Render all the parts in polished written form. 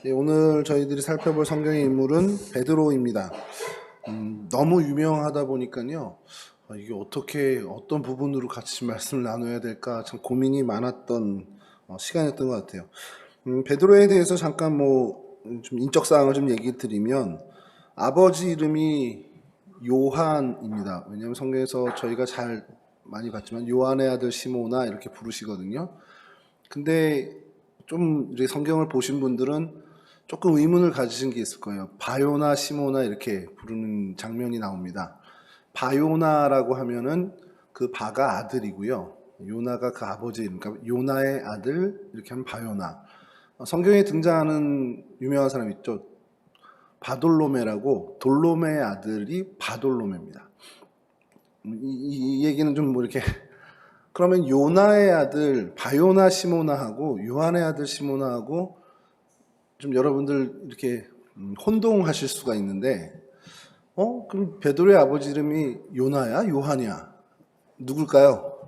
네, 오늘 저희들이 살펴볼 성경의 인물은 베드로입니다. 너무 유명하다 보니까요. 이게 어떻게 어떤 부분으로 같이 말씀을 나눠야 될까 참 고민이 많았던 시간이었던 것 같아요. 베드로에 대해서 잠깐 좀 인적 사항을 좀 얘기 드리면 아버지 이름이 요한입니다. 왜냐하면 성경에서 저희가 잘 많이 봤지만 요한의 아들 시모나 이렇게 부르시거든요. 근데 좀 이제 성경을 보신 분들은 조금 의문을 가지신 게 있을 거예요. 바요나 시모나 이렇게 부르는 장면이 나옵니다. 바요나라고 하면은 그 바가 아들이고요. 요나가 그 아버지, 그러니까 요나의 아들 이렇게 하면 바요나. 성경에 등장하는 유명한 사람 있죠. 바돌로메라고 돌로메의 아들이 바돌로메입니다. 이 얘기는 좀 이렇게 그러면 요나의 아들 바요나 시모나하고 요한의 아들 시모나하고 좀 여러분들 이렇게 혼동하실 수가 있는데 그럼 베드로의 아버지 이름이 요나야? 요한이야? 누굴까요?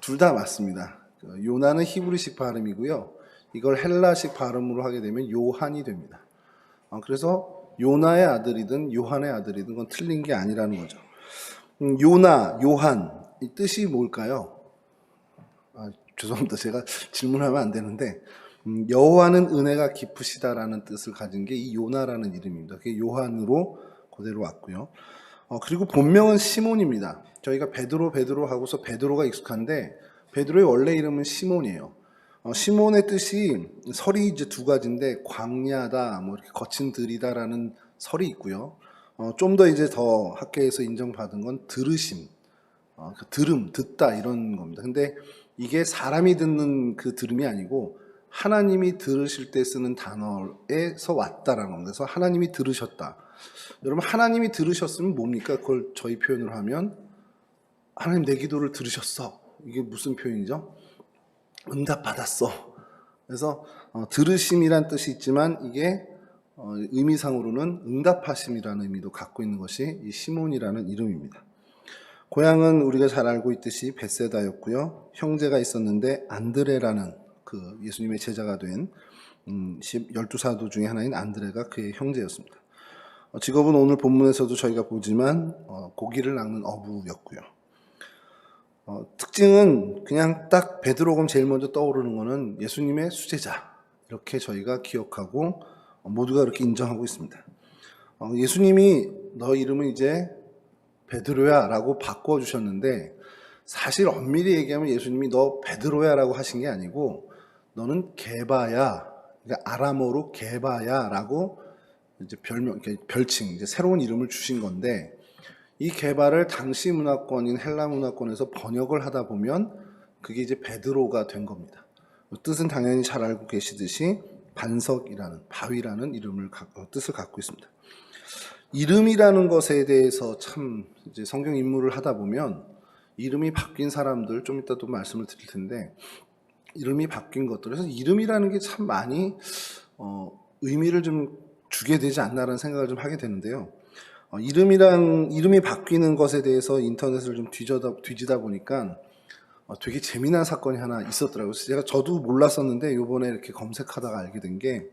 둘 다 맞습니다. 요나는 히브리식 발음이고요. 이걸 헬라식 발음으로 하게 되면 요한이 됩니다. 그래서 요나의 아들이든 요한의 아들이든 그건 틀린 게 아니라는 거죠. 요나, 요한 이 뜻이 뭘까요? 죄송합니다. 제가 질문하면 안 되는데 여호와는 은혜가 깊으시다라는 뜻을 가진 게 이 요나라는 이름입니다. 그게 요한으로 그대로 왔고요. 그리고 본명은 시몬입니다. 저희가 베드로 하고서 베드로가 익숙한데 베드로의 원래 이름은 시몬이에요. 시몬의 뜻이 설이 이제 두 가지인데 광야다, 뭐 이렇게 거친 들이다라는 설이 있고요. 좀 더 이제 더 학계에서 인정받은 건 들으심, 들음, 듣다 이런 겁니다. 근데 이게 사람이 듣는 그 들음이 아니고 하나님이 들으실 때 쓰는 단어에서 왔다라는 겁니다. 그래서 하나님이 들으셨다. 여러분 하나님이 들으셨으면 뭡니까? 그걸 저희 표현으로 하면 하나님 내 기도를 들으셨어. 이게 무슨 표현이죠? 응답받았어. 그래서 들으심이란 뜻이 있지만 이게 의미상으로는 응답하심이라는 의미도 갖고 있는 것이 이 시몬이라는 이름입니다. 고향은 우리가 잘 알고 있듯이 벳세다였고요. 형제가 있었는데 안드레라는 그 예수님의 제자가 된 12사도 중에 하나인 안드레가 그의 형제였습니다. 직업은 오늘 본문에서도 저희가 보지만 고기를 낚는 어부였고요. 특징은 그냥 딱 베드로가 제일 먼저 떠오르는 거는 예수님의 수제자 이렇게 저희가 기억하고 모두가 그렇게 인정하고 있습니다. 예수님이 너 이름은 이제 베드로야 라고 바꿔주셨는데 사실 엄밀히 얘기하면 예수님이 너 베드로야 라고 하신 게 아니고 너는 게바야, 그러니까 아람어로 게바야 라고 이제 별칭, 이제 새로운 이름을 주신 건데 이 게바를 당시 문화권인 헬라 문화권에서 번역을 하다 보면 그게 이제 베드로가 된 겁니다. 뜻은 당연히 잘 알고 계시듯이 반석이라는, 바위라는 뜻을 갖고 있습니다. 이름이라는 것에 대해서 참 이제 성경 인물을 하다 보면 이름이 바뀐 사람들 좀 이따 또 말씀을 드릴 텐데 이름이 바뀐 것들 그래서 이름이라는 게 참 많이 의미를 좀 주게 되지 않나라는 생각을 좀 하게 되는데요. 이름이 바뀌는 것에 대해서 인터넷을 좀 뒤지다 보니까 되게 재미난 사건이 하나 있었더라고요. 저도 몰랐었는데 이번에 이렇게 검색하다가 알게 된 게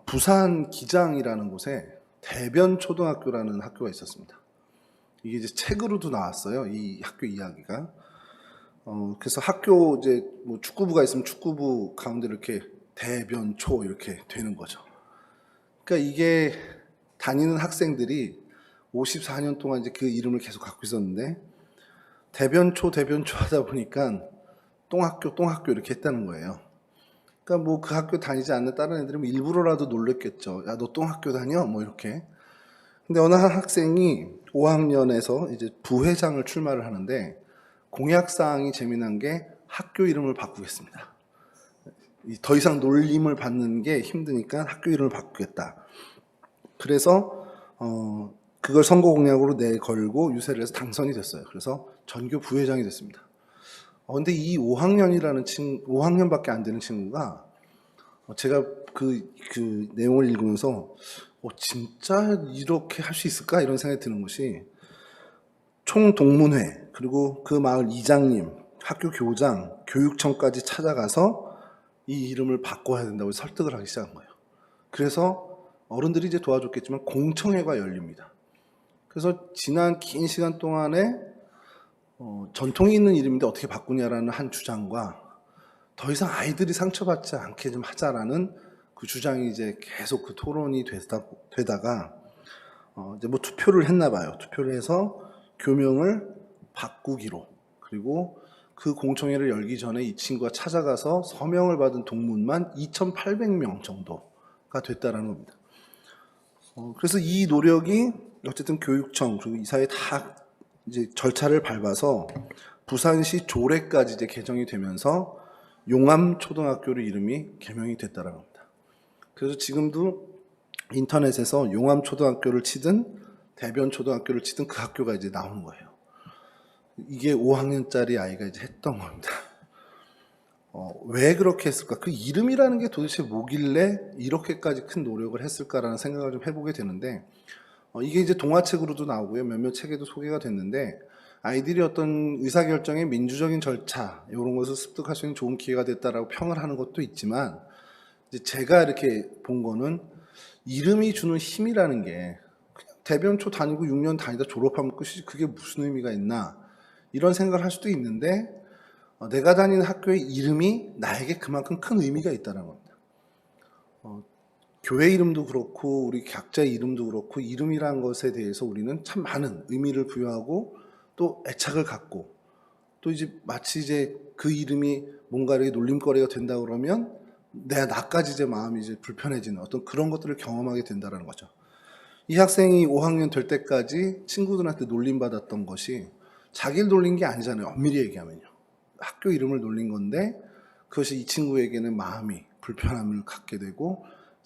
부산 기장이라는 곳에 대변초등학교라는 학교가 있었습니다. 이게 이제 책으로도 나왔어요. 이 학교 이야기가. 그래서 학교 이제 뭐 축구부가 있으면 축구부 가운데 이렇게 대변초 이렇게 되는 거죠. 그러니까 이게 다니는 학생들이 54년 동안 이제 그 이름을 계속 갖고 있었는데 대변초 하다 보니까 똥학교 이렇게 했다는 거예요. 그러니까 뭐 그 학교 다니지 않는 다른 애들은 일부러라도 놀랬겠죠. 야, 너 똥학교 다녀? 뭐 이렇게. 근데 어느 한 학생이 5학년에서 이제 부회장을 출마를 하는데 공약사항이 재미난 게 학교 이름을 바꾸겠습니다. 더 이상 놀림을 받는 게 힘드니까 학교 이름을 바꾸겠다. 그래서 그걸 선거 공약으로 내걸고 유세를 해서 당선이 됐어요. 그래서 전교 부회장이 됐습니다. 근데 이 5학년밖에 안 되는 친구가 제가 그 내용을 읽으면서 진짜 이렇게 할 수 있을까 이런 생각이 드는 것이 총동문회 그리고 그 마을 이장님, 학교 교장, 교육청까지 찾아가서 이 이름을 바꿔야 된다고 설득을 하기 시작한 거예요. 그래서 어른들이 이제 도와줬겠지만 공청회가 열립니다. 그래서 지난 긴 시간 동안에 전통이 있는 이름인데 어떻게 바꾸냐라는 한 주장과 더 이상 아이들이 상처받지 않게 좀 하자라는 그 주장이 이제 계속 그 토론이 되다가 이제 뭐 투표를 했나 봐요. 투표를 해서 교명을 바꾸기로, 그리고 그 공청회를 열기 전에 이 친구가 찾아가서 서명을 받은 동문만 2,800명 정도가 됐다라는 겁니다. 그래서 이 노력이 어쨌든 교육청 그리고 이사회 다 이제 절차를 밟아서 부산시 조례까지 이제 개정이 되면서 용암초등학교로 이름이 개명이 됐다라는 겁니다. 그래서 지금도 인터넷에서 용암초등학교를 치든 대변초등학교를 치든 그 학교가 이제 나오는 거예요. 이게 5학년짜리 아이가 이제 했던 겁니다. 왜 그렇게 했을까? 그 이름이라는 게 도대체 뭐길래 이렇게까지 큰 노력을 했을까라는 생각을 좀 해보게 되는데, 이게 이제 동화책으로도 나오고요. 몇몇 책에도 소개가 됐는데, 아이들이 어떤 의사결정의 민주적인 절차, 이런 것을 습득할 수 있는 좋은 기회가 됐다라고 평을 하는 것도 있지만, 이제 제가 이렇게 본 거는 이름이 주는 힘이라는 게 그냥 대변초 다니고 6년 다니다 졸업하면 끝이지 그게 무슨 의미가 있나, 이런 생각을 할 수도 있는데, 내가 다니는 학교의 이름이 나에게 그만큼 큰 의미가 있다는 겁니다. 교회 이름도 그렇고 우리 각자의 이름도 그렇고 이름이라는 것에 대해서 우리는 참 많은 의미를 부여하고 또 애착을 갖고, 또 이제 마치 이제 그 이름이 뭔가 이렇게 놀림거리가 된다 그러면 나까지 이제 마음이 이제 불편해지는 어떤 그런 것들을 경험하게 된다는 거죠. 이 학생이 5학년 될 때까지 친구들한테 놀림받았던 것이 자기를 놀린 게 아니잖아요. 엄밀히 얘기하면요. 학교 이름을 놀린 건데 그것이 이 친구에게는 마음이 불편함을 갖게 되고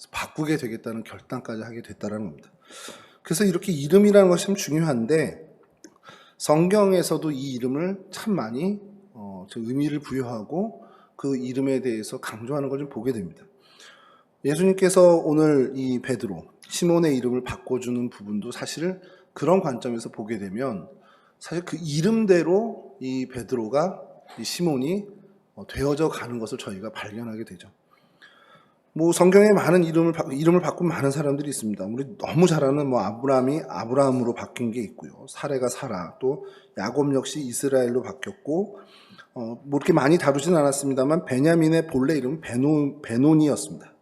바꾸게 되겠다는 결단까지 하게 됐다는 겁니다. 그래서 이렇게 이름이라는 것이 참 중요한데 성경에서도 이 이름을 참 많이 의미를 부여하고 그 이름에 대해서 강조하는 걸 좀 보게 됩니다. 예수님께서 오늘 이 베드로, 시몬의 이름을 바꿔주는 부분도 사실 그런 관점에서 보게 되면 사실 그 이름대로 이 베드로가, 이 시몬이 되어져 가는 것을 저희가 발견하게 되죠. 뭐 성경에 많은 이름을 바꾼 많은 사람들이 있습니다. 우리 너무 잘 아는 뭐 아브라함이 아브라함으로 바뀐 게 있고요. 사레가 사라, 또 야곱 역시 이스라엘로 바뀌었고, 뭐 이렇게 많이 다루진 않았습니다만 베냐민의 본래 이름은 베논이었습니다.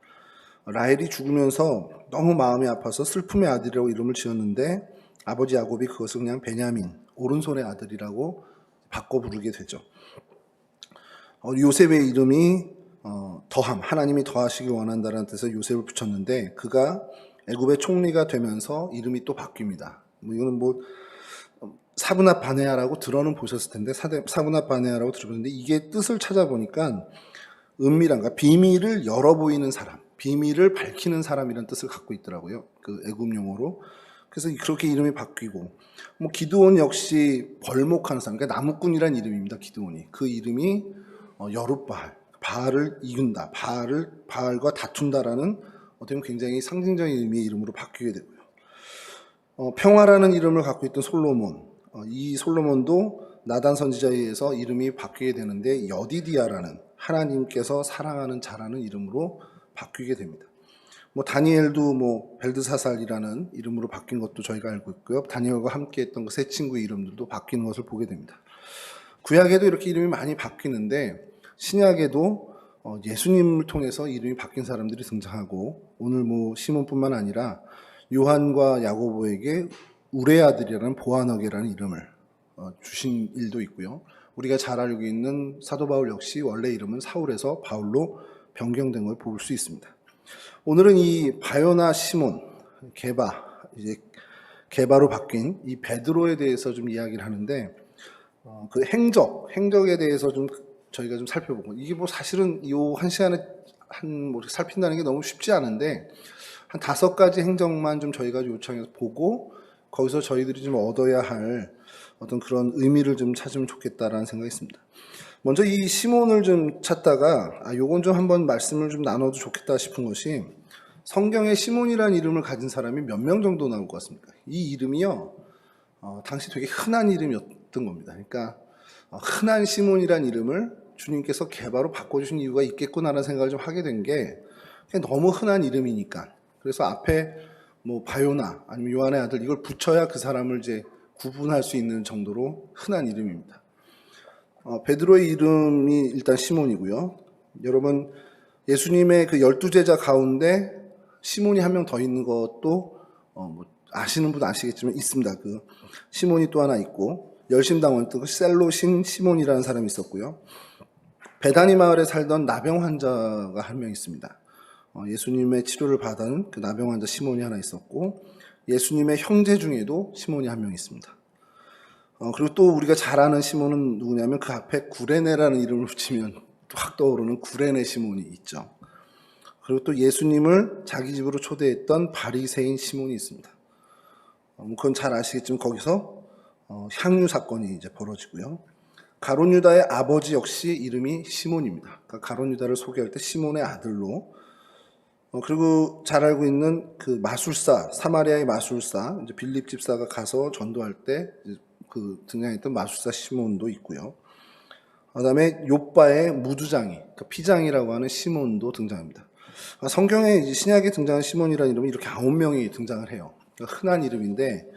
라헬이 죽으면서 너무 마음이 아파서 슬픔의 아들이라고 이름을 지었는데 아버지 야곱이 그것을 그냥 베냐민, 오른손의 아들이라고 바꿔 부르게 되죠. 요셉의 이름이 더함, 하나님이 더하시길 원한다는 뜻에서 요셉을 붙였는데 그가 애굽의 총리가 되면서 이름이 또 바뀝니다. 이거는 뭐 사브낫 바네아라고 들어는 보셨을 텐데 사브낫 바네아라고 들어보는데 이게 뜻을 찾아보니까 은밀한가 비밀을 열어 보이는 사람, 비밀을 밝히는 사람이라는 뜻을 갖고 있더라고요. 그 애굽 용어로. 그래서 그렇게 이름이 바뀌고, 뭐 기드온 역시 벌목하는 사람, 그러니까 나무꾼이란 이름입니다. 기드온이. 그 이름이 여룻바알, 바알을 이긴다, 바알과 다툰다라는 어떻게 보면 굉장히 상징적인 의미의 이름으로 바뀌게 되고요. 평화라는 이름을 갖고 있던 솔로몬, 이 솔로몬도 나단 선지자에 의해서 이름이 바뀌게 되는데 여디디아라는 하나님께서 사랑하는 자라는 이름으로 바뀌게 됩니다. 뭐 다니엘도 뭐 벨드사살이라는 이름으로 바뀐 것도 저희가 알고 있고요. 다니엘과 함께했던 그 세 친구의 이름들도 바뀌는 것을 보게 됩니다. 구약에도 이렇게 이름이 많이 바뀌는데 신약에도 예수님을 통해서 이름이 바뀐 사람들이 등장하고, 오늘 뭐 시몬뿐만 아니라 요한과 야고보에게 우레 아들이라는 보아너게라는 이름을 주신 일도 있고요. 우리가 잘 알고 있는 사도 바울 역시 원래 이름은 사울에서 바울로 변경된 걸 볼 수 있습니다. 오늘은 이 바요나 시몬, 이제 게바로 바뀐 이 베드로에 대해서 좀 이야기를 하는데, 그 행적에 대해서 좀 저희가 좀 살펴보고, 이게 뭐 사실은 이 한 시간에 뭐 살핀다는 게 너무 쉽지 않은데 한 5가지 행적만 좀 저희가 요청해서 보고 거기서 저희들이 좀 얻어야 할 어떤 그런 의미를 좀 찾으면 좋겠다라는 생각이 있습니다. 먼저 이 시몬을 좀 찾다가 요건 좀 한번 말씀을 좀 나눠도 좋겠다 싶은 것이, 성경에 시몬이라는 이름을 가진 사람이 몇 명 정도 나올 것 같습니까? 이 이름이요, 당시 되게 흔한 이름이었던 겁니다. 그러니까 흔한 시몬이라는 이름을 주님께서 개바로 바꿔주신 이유가 있겠구나라는 생각을 좀 하게 된 게 그냥 너무 흔한 이름이니까. 그래서 앞에 뭐 바요나 아니면 요한의 아들 이걸 붙여야 그 사람을 이제 구분할 수 있는 정도로 흔한 이름입니다. 베드로의 이름이 일단 시몬이고요. 여러분 예수님의 그 12제자 가운데 시몬이 한 명 더 있는 것도 뭐 아시는 분 아시겠지만 있습니다. 그 시몬이 또 하나 있고 열심당원 그 셀로신 시몬이라는 사람이 있었고요. 베다니 마을에 살던 나병 환자가 한 명 있습니다. 예수님의 치료를 받은 그 나병 환자 시몬이 하나 있었고 예수님의 형제 중에도 시몬이 한 명 있습니다. 그리고 또 우리가 잘 아는 시몬은 누구냐면 그 앞에 구레네라는 이름을 붙이면 확 떠오르는 구레네 시몬이 있죠. 그리고 또 예수님을 자기 집으로 초대했던 바리새인 시몬이 있습니다. 그건 잘 아시겠지만 거기서 향유 사건이 이제 벌어지고요. 가룟 유다의 아버지 역시 이름이 시몬입니다. 그러니까 가룟 유다를 소개할 때 시몬의 아들로. 그리고 잘 알고 있는 그 마술사, 사마리아의 마술사, 이제 빌립 집사가 가서 전도할 때 그 등장했던 마술사 시몬도 있고요. 그다음에 욥바의 무두장이, 그러니까 피장이라고 하는 시몬도 등장합니다. 성경에 이제 신약에 등장한 시몬이라는 이름이 이렇게 9명이 등장을 해요. 그러니까 흔한 이름인데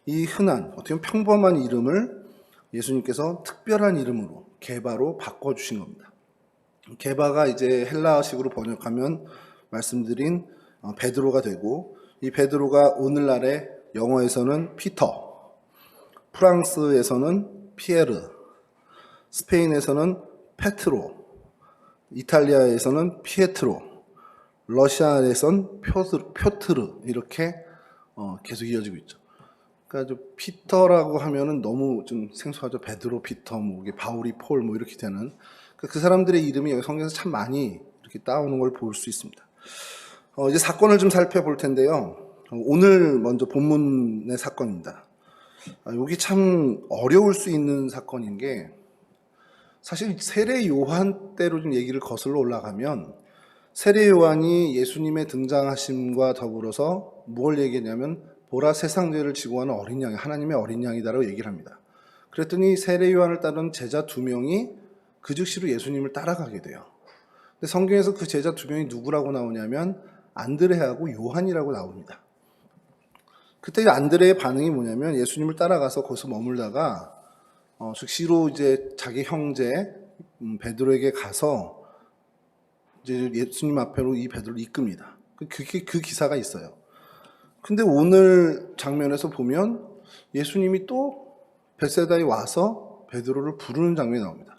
이 흔한 어떻게 보면 평범한 이름을 예수님께서 특별한 이름으로 게바로 바꿔주신 겁니다. 게바가 이제 헬라식으로 번역하면 말씀드린 베드로가 되고 이 베드로가 오늘날의 영어에서는 피터, 프랑스에서는 피에르, 스페인에서는 페트로, 이탈리아에서는 피에트로, 러시아에서는 표트르 이렇게 계속 이어지고 있죠. 그러니까 피터라고 하면은 너무 좀 생소하죠. 베드로, 피터, 뭐 바울이, 폴, 뭐 이렇게 되는 그 사람들의 이름이 여기 성경에서 참 많이 이렇게 따오는 걸 볼 수 있습니다. 이제 사건을 좀 살펴볼 텐데요. 오늘 먼저 본문의 사건입니다. 여기 참 어려울 수 있는 사건인 게 사실 세례 요한 때로 좀 얘기를 거슬러 올라가면 세례 요한이 예수님의 등장하심과 더불어서 뭘 얘기했냐면 보라 세상 죄를 지고 가는 어린 양이 하나님의 어린 양이다라고 얘기를 합니다. 그랬더니 세례 요한을 따른 제자 2명이 그 즉시로 예수님을 따라가게 돼요. 근데 성경에서 그 제자 2명이 누구라고 나오냐면 안드레하고 요한이라고 나옵니다. 그때 안드레의 반응이 뭐냐면 예수님을 따라가서 거기서 머물다가 즉시로 이제 자기 형제 베드로에게 가서 이제 예수님 앞으로 이 베드로를 이끕니다. 그 기사가 있어요. 근데 오늘 장면에서 보면 예수님이 또 벳세다에 와서 베드로를 부르는 장면이 나옵니다.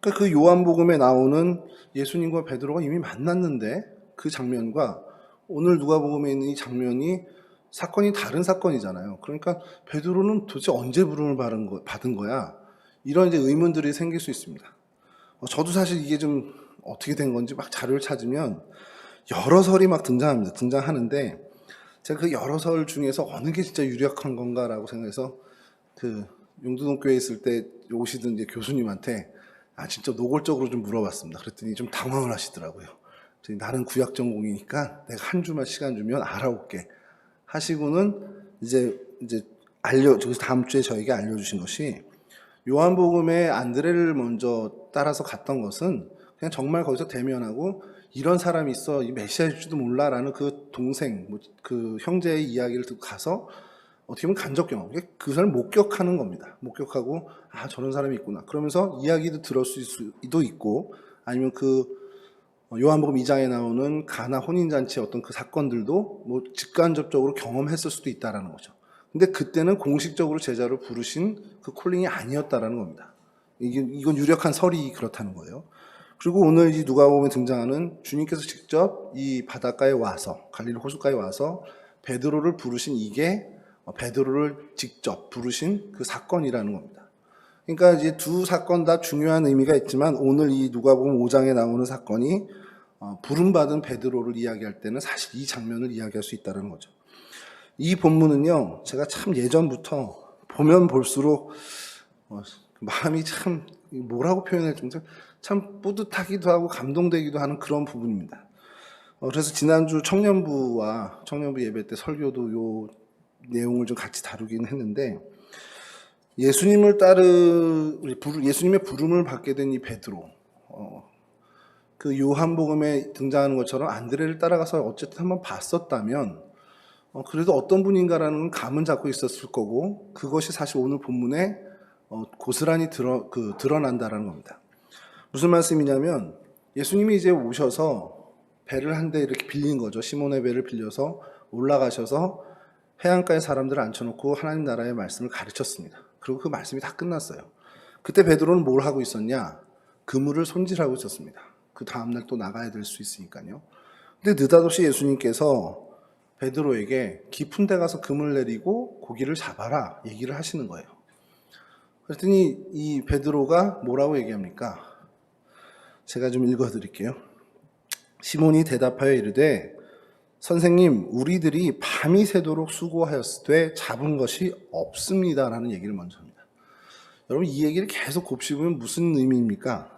그러니까 그 요한복음에 나오는 예수님과 베드로가 이미 만났는데 그 장면과 오늘 누가복음에 있는 이 장면이 사건이 다른 사건이잖아요. 그러니까 베드로는 도대체 언제 부름을 받은 거야? 이런 이제 의문들이 생길 수 있습니다. 저도 사실 이게 좀 어떻게 된 건지 막 자료를 찾으면 여러 설이 막 등장하는데 제가 그 여러 설 중에서 어느 게 진짜 유력한 건가라고 생각해서 그 용두동교회에 있을 때 오시던 이제 교수님한테 진짜 노골적으로 좀 물어봤습니다. 그랬더니 좀 당황을 하시더라고요. 나는 구약 전공이니까 내가 한 주만 시간 주면 알아올게 하시고는 이제 다음 주에 저에게 알려주신 것이 요한복음에 안드레를 먼저 따라서 갔던 것은 그냥 정말 거기서 대면하고 이런 사람이 있어 이 메시아일지도 몰라라는 그 동생 그 형제의 이야기를 듣고 가서 어떻게 보면 간접 경험 그 사람을 목격하는 겁니다. 목격하고 저런 사람이 있구나 그러면서 이야기도 들었을 수도 있고 아니면 그 요한복음 2장에 나오는 가나 혼인잔치의 어떤 그 사건들도 뭐 직간접적으로 경험했을 수도 있다라는 거죠. 근데 그때는 공식적으로 제자로 부르신 그 콜링이 아니었다라는 겁니다. 이건 유력한 설이 그렇다는 거예요. 그리고 오늘 이 누가복음에 등장하는 주님께서 직접 이 바닷가에 와서 갈릴리 호숫가에 와서 베드로를 부르신 이게 베드로를 직접 부르신 그 사건이라는 겁니다. 그러니까 이제 두 사건 다 중요한 의미가 있지만 오늘 이 누가복음 5장에 나오는 사건이 부름받은 베드로를 이야기할 때는 사실 이 장면을 이야기할 수 있다는 거죠. 이 본문은요, 제가 참 예전부터 보면 볼수록 마음이 참 뭐라고 표현할 정도 참 뿌듯하기도 하고 감동되기도 하는 그런 부분입니다. 그래서 지난주 청년부 예배 때 설교도 요 내용을 좀 같이 다루긴 했는데 예수님의 부름을 받게 된 이 베드로, 그 요한복음에 등장하는 것처럼 안드레를 따라가서 어쨌든 한번 봤었다면, 그래도 어떤 분인가라는 감은 잡고 있었을 거고, 그것이 사실 오늘 본문에 고스란히 드러난다라는 겁니다. 무슨 말씀이냐면, 예수님이 이제 오셔서 배를 한 대 이렇게 빌린 거죠. 시몬의 배를 빌려서 올라가셔서 해안가에 사람들을 앉혀놓고 하나님 나라의 말씀을 가르쳤습니다. 그리고 그 말씀이 다 끝났어요. 그때 베드로는 뭘 하고 있었냐? 그물을 손질하고 있었습니다. 그 다음날 또 나가야 될 수 있으니까요. 근데 느닷없이 예수님께서 베드로에게 깊은 데 가서 그물 내리고 고기를 잡아라 얘기를 하시는 거예요. 그랬더니 이 베드로가 뭐라고 얘기합니까? 제가 좀 읽어드릴게요. 시몬이 대답하여 이르되 선생님, 우리들이 밤이 새도록 수고하였으되 잡은 것이 없습니다라는 얘기를 먼저 합니다. 여러분, 이 얘기를 계속 곱씹으면 무슨 의미입니까?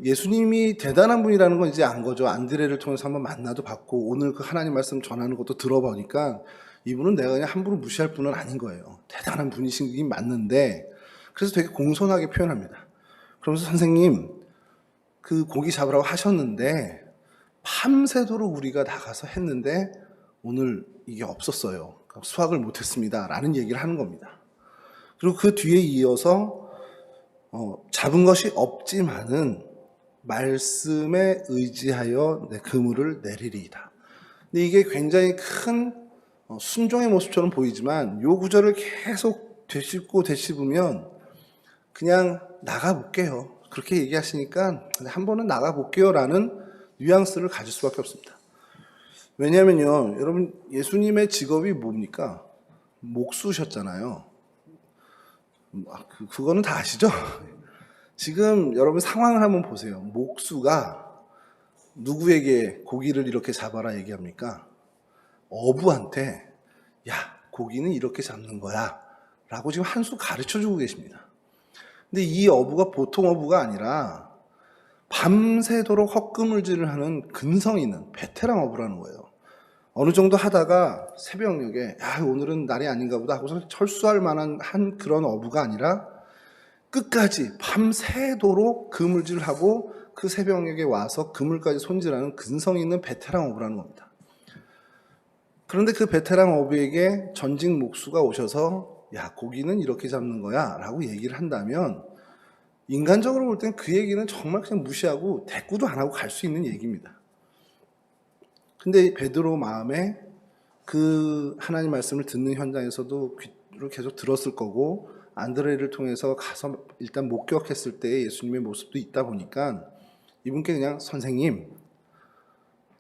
예수님이 대단한 분이라는 건 이제 안 거죠. 안드레를 통해서 한번 만나도 받고 오늘 그 하나님 말씀 전하는 것도 들어보니까 이분은 내가 그냥 함부로 무시할 분은 아닌 거예요. 대단한 분이신 게 맞는데, 그래서 되게 공손하게 표현합니다. 그러면서 선생님, 그 고기 잡으라고 하셨는데 밤새도록 우리가 나가서 했는데 오늘 이게 없었어요. 수확을 못했습니다. 라는 얘기를 하는 겁니다. 그리고 그 뒤에 이어서 잡은 것이 없지만은 말씀에 의지하여 내 그물을 내리리이다. 근데 이게 굉장히 큰 순종의 모습처럼 보이지만 요 구절을 계속 되씹으면 그냥 나가볼게요. 그렇게 얘기하시니까 한 번은 나가볼게요 라는 뉘앙스를 가질 수밖에 없습니다. 왜냐면요, 여러분, 예수님의 직업이 뭡니까? 목수셨잖아요. 그거는 다 아시죠? 지금 여러분 상황을 한번 보세요. 목수가 누구에게 고기를 이렇게 잡아라 얘기합니까? 어부한테 야, 고기는 이렇게 잡는 거야 라고 지금 한 수 가르쳐주고 계십니다. 근데 이 어부가 보통 어부가 아니라 밤새도록 헛그물질을 하는 근성 있는 베테랑 어부라는 거예요. 어느 정도 하다가 새벽녘에 야, 오늘은 날이 아닌가 보다 하고서 철수할 만한 한 그런 어부가 아니라 끝까지 밤새도록 그물질을 하고 그 새벽녘에 와서 그물까지 손질하는 근성 있는 베테랑 어부라는 겁니다. 그런데 그 베테랑 어부에게 전직 목수가 오셔서 야, 고기는 이렇게 잡는 거야 라고 얘기를 한다면 인간적으로 볼 땐 그 얘기는 정말 그냥 무시하고 대꾸도 안 하고 갈 수 있는 얘기입니다. 근데 베드로 마음에 그 하나님 말씀을 듣는 현장에서도 귀를 계속 들었을 거고 안드레를 통해서 가서 일단 목격했을 때 예수님의 모습도 있다 보니까 이분께 그냥 선생님,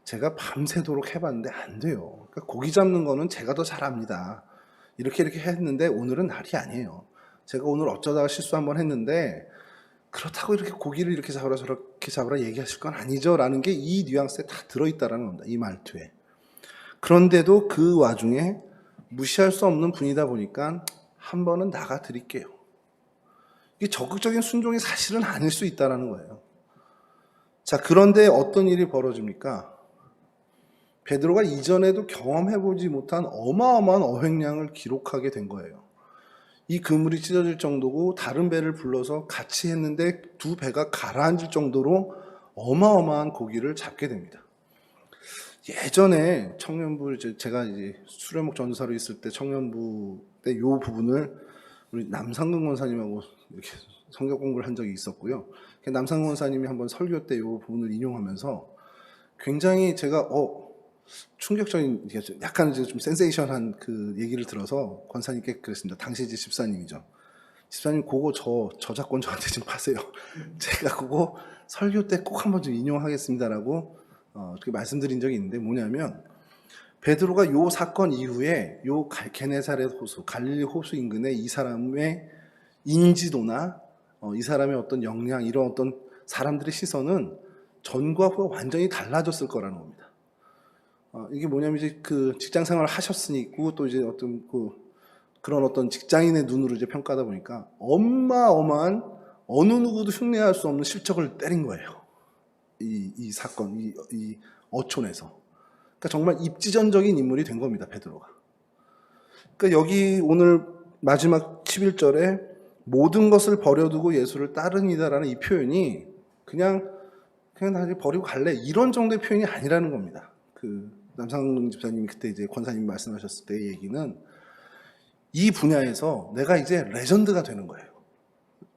제가 밤새도록 해봤는데 안 돼요. 그러니까 고기 잡는 거는 제가 더 잘합니다. 이렇게 했는데 오늘은 날이 아니에요. 제가 오늘 어쩌다가 실수 한번 했는데 그렇다고 이렇게 고기를 이렇게 잡으라 저렇게 잡으라 얘기하실 건 아니죠 라는 게 이 뉘앙스에 다 들어있다는 겁니다. 이 말투에. 그런데도 그 와중에 무시할 수 없는 분이다 보니까 한 번은 나가 드릴게요. 이게 적극적인 순종이 사실은 아닐 수 있다는 거예요. 자, 그런데 어떤 일이 벌어집니까? 베드로가 이전에도 경험해보지 못한 어마어마한 어획량을 기록하게 된 거예요. 이 그물이 찢어질 정도고 다른 배를 불러서 같이 했는데 두 배가 가라앉을 정도로 어마어마한 고기를 잡게 됩니다. 예전에 청년부, 제가 이제 수련목 전사로 있을 때 청년부 때 이 부분을 우리 남상근 권사님하고 이렇게 성경 공부를 한 적이 있었고요. 남상근 권사님이 한번 설교 때 이 부분을 인용하면서 굉장히 제가 충격적인, 약간 좀 센세이션한 그 얘기를 들어서 권사님께 그랬습니다. 당시 이제 집사님이죠. 집사님, 그거 저작권 저한테 좀 파세요. 제가 그거 설교 때 꼭 한번 좀 인용하겠습니다라고 그렇게 말씀드린 적이 있는데 뭐냐면 베드로가 요 사건 이후에 요 게네사렛 호수, 갈릴리 호수 인근에 이 사람의 인지도나 이 사람의 어떤 역량, 이런 어떤 사람들의 시선은 전과 후가 완전히 달라졌을 거라는 겁니다. 이게 뭐냐면 이제 그 직장 생활을 하셨으니까 또 이제 어떤 그런 어떤 직장인의 눈으로 이제 평가하다 보니까 어마어마한 어느 누구도 흉내할 수 없는 실적을 때린 거예요. 이 사건, 이 어촌에서. 그러니까 정말 입지전적인 인물이 된 겁니다, 베드로가. 그러니까 여기 오늘 마지막 11절에 모든 것을 버려두고 예수를 따르니다라는 이 표현이 그냥 나 버리고 갈래 이런 정도의 표현이 아니라는 겁니다. 그 남상 집사님이 그때 이제 권사님 말씀하셨을 때 얘기는 이 분야에서 내가 이제 레전드가 되는 거예요.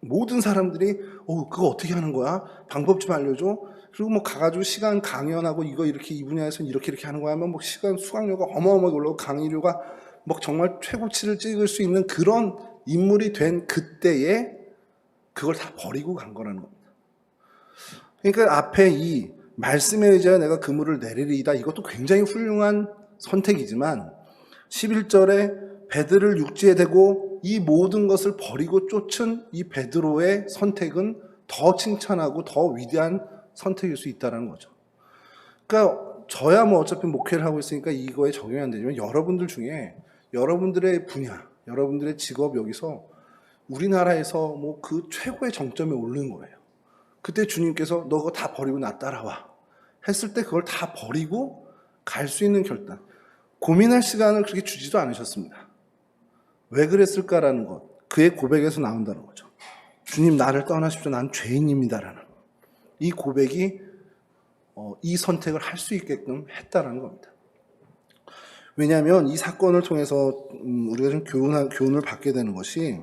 모든 사람들이 그거 어떻게 하는 거야? 방법 좀 알려줘. 그리고 뭐 가가지고 시간 강연하고 이거 이렇게 이 분야에서 이렇게 하는 거야 하면 뭐 시간 수강료가 어마어마하게 올라오고 강의료가 뭐 정말 최고치를 찍을 수 있는 그런 인물이 된 그때에 그걸 다 버리고 간 거라는 겁니다. 그러니까 앞에 이 말씀에 의지하여 내가 그물을 내리리이다 이것도 굉장히 훌륭한 선택이지만 11절에 베드로를 육지에 대고 이 모든 것을 버리고 쫓은 이 베드로의 선택은 더 칭찬하고 더 위대한 선택일 수 있다는 거죠. 그러니까 저야 뭐 어차피 목회를 하고 있으니까 이거에 적용이 안 되지만 여러분들 중에 여러분들의 분야, 여러분들의 직업 여기서 우리나라에서 뭐 그 최고의 정점에 오른 거예요. 그때 주님께서 너 그거 다 버리고 나 따라와 했을 때 그걸 다 버리고 갈 수 있는 결단, 고민할 시간을 그렇게 주지도 않으셨습니다. 왜 그랬을까라는 것, 그의 고백에서 나온다는 거죠. 주님 나를 떠나십시오. 난 죄인입니다라는 이 고백이 이 선택을 할 수 있게끔 했다라는 겁니다. 왜냐하면 이 사건을 통해서 우리가 좀 교훈을 받게 되는 것이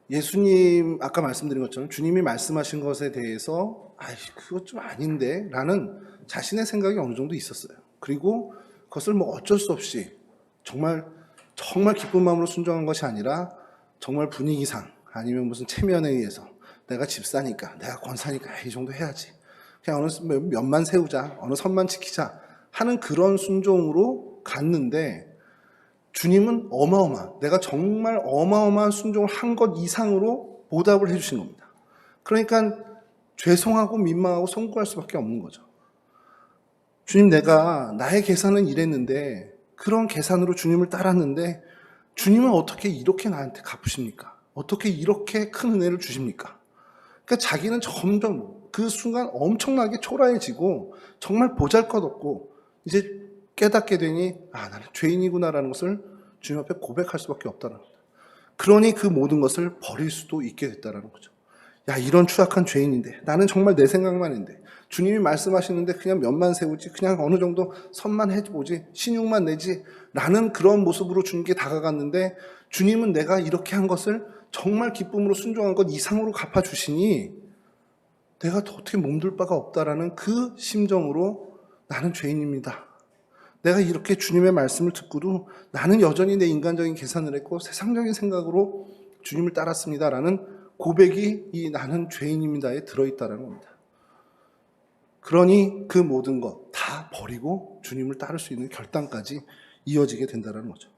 예수님 아까 말씀드린 것처럼 주님이 말씀하신 것에 대해서 그것 좀 아닌데 라는 자신의 생각이 어느 정도 있었어요. 그리고 그것을 뭐 어쩔 수 없이 정말 기쁜 마음으로 순종한 것이 아니라 정말 분위기상 아니면 무슨 체면에 의해서 내가 집사니까 내가 권사니까 이 정도 해야지 그냥 어느 면만 세우자 어느 선만 지키자 하는 그런 순종으로 갔는데 주님은 내가 정말 어마어마한 순종을 한 것 이상으로 보답을 해주신 겁니다. 그러니까 죄송하고 민망하고 송구할 수밖에 없는 거죠. 주님 내가 나의 계산은 이랬는데 그런 계산으로 주님을 따랐는데 주님은 어떻게 이렇게 나한테 갚으십니까? 어떻게 이렇게 큰 은혜를 주십니까? 그러니까 자기는 점점 그 순간 엄청나게 초라해지고 정말 보잘것없고 이제 깨닫게 되니 나는 죄인이구나라는 것을 주님 앞에 고백할 수밖에 없다는 겁니다. 그러니 그 모든 것을 버릴 수도 있게 됐다는 거죠. 이런 추악한 죄인인데 나는 정말 내 생각만 했는데 주님이 말씀하시는데 그냥 면만 세우지 그냥 어느 정도 선만 해보지 신용만 내지 라는 그런 모습으로 주님께 다가갔는데 주님은 내가 이렇게 한 것을 정말 기쁨으로 순종한 것 이상으로 갚아주시니 내가 더 어떻게 몸둘 바가 없다라는 그 심정으로 나는 죄인입니다. 내가 이렇게 주님의 말씀을 듣고도 나는 여전히 내 인간적인 계산을 했고 세상적인 생각으로 주님을 따랐습니다라는 고백이 이 나는 죄인입니다에 들어있다는 겁니다. 그러니 그 모든 것 다 버리고 주님을 따를 수 있는 결단까지 이어지게 된다는 거죠.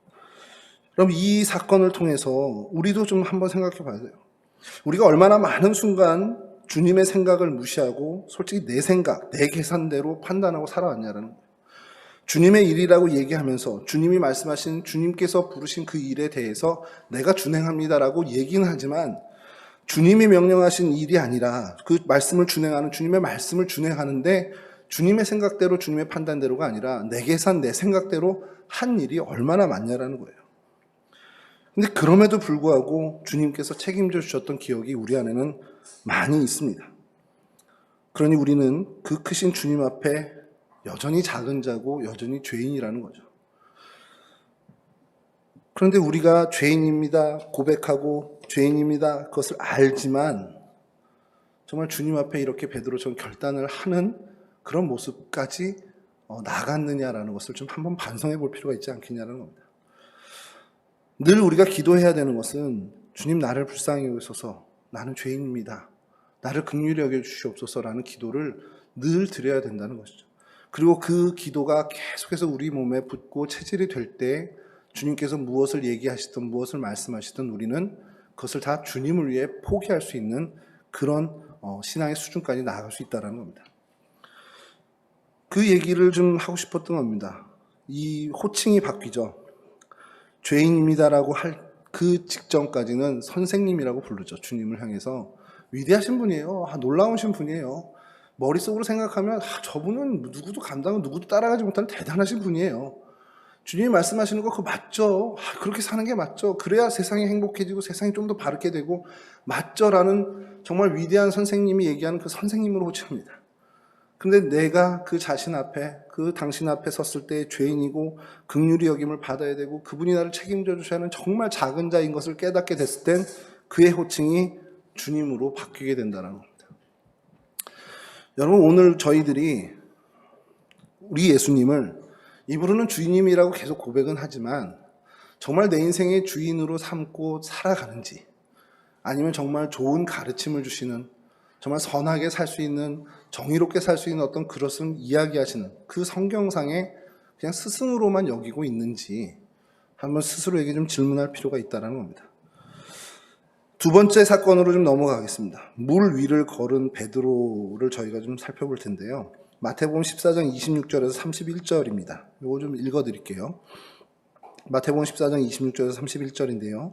그럼 이 사건을 통해서 우리도 좀 한번 생각해 봐야 돼요. 우리가 얼마나 많은 순간 주님의 생각을 무시하고 솔직히 내 생각, 내 계산대로 판단하고 살아왔냐라는 거예요. 주님의 일이라고 얘기하면서 주님이 말씀하신 주님께서 부르신 그 일에 대해서 내가 준행합니다라고 얘기는 하지만 주님이 명령하신 일이 아니라 그 말씀을 준행하는 주님의 말씀을 준행하는데 주님의 생각대로 주님의 판단대로가 아니라 내 계산 내 생각대로 한 일이 얼마나 많냐라는 거예요. 근데 그럼에도 불구하고 주님께서 책임져 주셨던 기억이 우리 안에는 많이 있습니다. 그러니 우리는 그 크신 주님 앞에 여전히 작은 자고 여전히 죄인이라는 거죠. 그런데 우리가 죄인입니다 고백하고 죄인입니다 그것을 알지만 정말 주님 앞에 이렇게 베드로처럼 결단을 하는 그런 모습까지 나갔느냐라는 것을 좀 한번 반성해 볼 필요가 있지 않겠냐는 겁니다. 늘 우리가 기도해야 되는 것은 주님 나를 불쌍히 여기소서 나는 죄인입니다. 나를 긍휼히 여겨주시옵소서라는 기도를 늘 드려야 된다는 것이죠. 그리고 그 기도가 계속해서 우리 몸에 붙고 체질이 될 때 주님께서 무엇을 얘기하시든 무엇을 말씀하시든 우리는 그것을 다 주님을 위해 포기할 수 있는 그런 신앙의 수준까지 나아갈 수 있다는 겁니다. 그 얘기를 좀 하고 싶었던 겁니다. 이 호칭이 바뀌죠. 죄인입니다라고 할 그 직전까지는 선생님이라고 부르죠. 주님을 향해서 위대하신 분이에요. 놀라우신 분이에요. 머릿속으로 생각하면 저분은 누구도 따라가지 못하는 대단하신 분이에요. 주님이 말씀하시는 거 그거 맞죠? 그렇게 사는 게 맞죠? 그래야 세상이 행복해지고 세상이 좀 더 바르게 되고 맞죠라는 정말 위대한 선생님이 얘기하는 그 선생님으로 호칭합니다. 근데 내가 그 자신 앞에, 그 당신 앞에 섰을 때 죄인이고 긍휼히 여김을 받아야 되고 그분이 나를 책임져 주셔야 하는 정말 작은 자인 것을 깨닫게 됐을 땐 그의 호칭이 주님으로 바뀌게 된다는 겁니다. 여러분, 오늘 저희들이 우리 예수님을 입으로는 주님이라고 계속 고백은 하지만 정말 내 인생의 주인으로 삼고 살아가는지, 아니면 정말 좋은 가르침을 주시는, 정말 선하게 살 수 있는, 정의롭게 살 수 있는 어떤 그것을 이야기하시는 그 성경상에 그냥 스승으로만 여기고 있는지 한번 스스로에게 좀 질문할 필요가 있다는 겁니다. 두 번째 사건으로 좀 넘어가겠습니다. 물 위를 걸은 베드로를 저희가 좀 살펴볼 텐데요. 마태복음 14장 26절에서 31절입니다. 이거 좀 읽어드릴게요. 마태복음 14장 26절에서 31절인데요.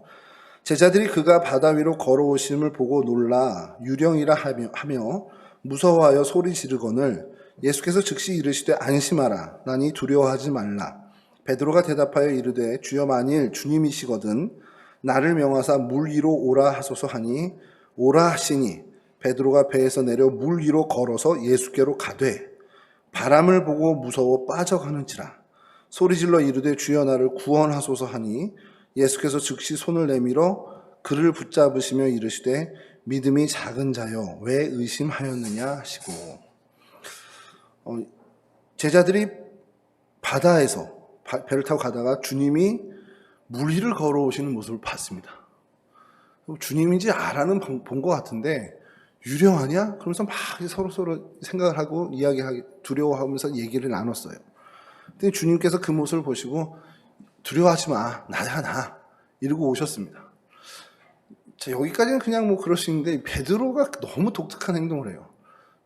제자들이 그가 바다 위로 걸어오심을 보고 놀라 유령이라 하며 무서워하여 소리 지르거늘 예수께서 즉시 이르시되 안심하라 나니 두려워하지 말라. 베드로가 대답하여 이르되 주여 만일 주님이시거든 나를 명하사 물 위로 오라 하소서 하니 오라 하시니 베드로가 배에서 내려 물 위로 걸어서 예수께로 가되 바람을 보고 무서워 빠져가는지라. 소리질러 이르되 주여 나를 구원하소서 하니 예수께서 즉시 손을 내밀어 그를 붙잡으시며 이르시되 믿음이 작은 자여 왜 의심하였느냐 하시고, 제자들이 바다에서 배를 타고 가다가 주님이 물 위를 걸어오시는 모습을 봤습니다. 주님인지 알아는 본 것 같은데 유령하냐? 그러면서 막 서로 생각을 하고 이야기하기 두려워하면서 얘기를 나눴어요. 근데 주님께서 그 모습을 보시고 두려워하지 마, 나야 나 이러고 오셨습니다. 자, 여기까지는 그냥 뭐 그럴 수 있는데 베드로가 너무 독특한 행동을 해요.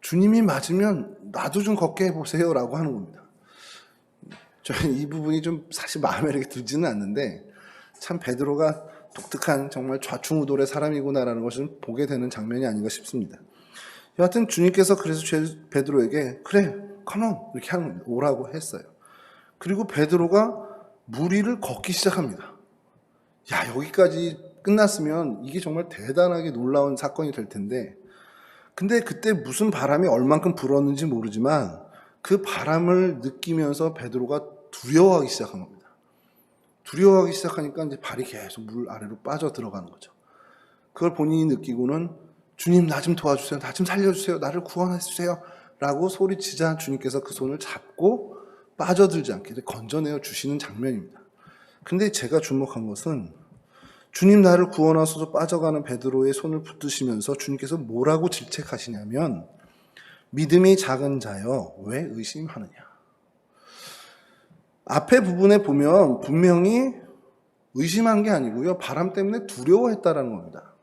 주님이 맞으면 나도 좀 걷게 해보세요 라고 하는 겁니다. 저는 이 부분이 좀 사실 마음에 이렇게 들지는 않는데 참 베드로가 독특한 정말 좌충우돌의 사람이구나라는 것을 보게 되는 장면이 아닌가 싶습니다. 여하튼 주님께서 그래서 베드로에게 그래 컴온 이렇게 하는 겁니다. 오라고 했어요. 그리고 베드로가 물 위를 걷기 시작합니다. 야, 여기까지 끝났으면 이게 정말 대단하게 놀라운 사건이 될 텐데, 근데 그때 무슨 바람이 얼만큼 불었는지 모르지만 그 바람을 느끼면서 베드로가 두려워하기 시작한 겁니다. 두려워하기 시작하니까 이제 발이 계속 물 아래로 빠져 들어가는 거죠. 그걸 본인이 느끼고는 주님 나 좀 도와주세요, 나 좀 살려주세요, 나를 구원해 주세요 라고 소리치자 주님께서 그 손을 잡고 빠져들지 않게 건져내어 주시는 장면입니다. 근데 제가 주목한 것은 주님 나를 구원하소서 빠져가는 베드로의 손을 붙드시면서 주님께서 뭐라고 질책하시냐면 믿음이 작은 자여 왜 의심하느냐. 앞에 부분에 보면 분명히 의심한 게 아니고요, 바람 때문에 두려워했다라는 겁니다.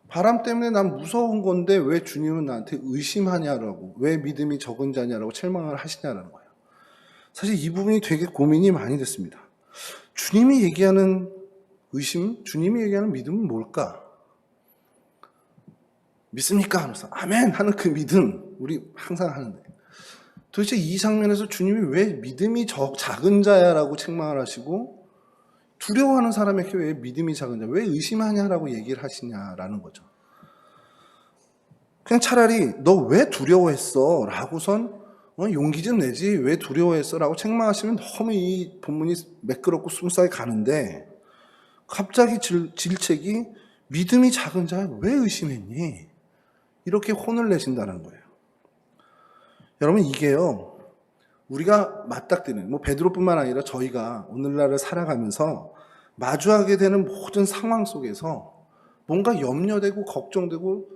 바람 때문에 난 무서운 건데 왜 주님은 나한테 의심하냐라고, 왜 믿음이 적은 자냐라고 책망을 하시냐라는 거예요. 사실 이 부분이 되게 고민이 많이 됐습니다. 주님이 얘기하는 의심, 주님이 얘기하는 믿음은 뭘까? 믿습니까? 하면서 아멘 하는 그 믿음 우리 항상 하는데 도대체 이 장면에서 주님이 왜 믿음이 작은 자야라고 책망을 하시고 두려워하는 사람에게 왜 믿음이 작은 자, 왜 의심하냐라고 얘기를 하시냐라는 거죠. 그냥 차라리 너 왜 두려워했어? 라고선 용기 좀 내지 왜 두려워했어? 라고 책망하시면 너무 이 본문이 매끄럽고 스무스하게 가는데 갑자기 질책이 믿음이 작은 자야 왜 의심했니? 이렇게 혼을 내신다는 거예요. 여러분 이게요, 우리가 맞닥뜨리는 베드로뿐만 아니라 저희가 오늘날을 살아가면서 마주하게 되는 모든 상황 속에서 뭔가 염려되고 걱정되고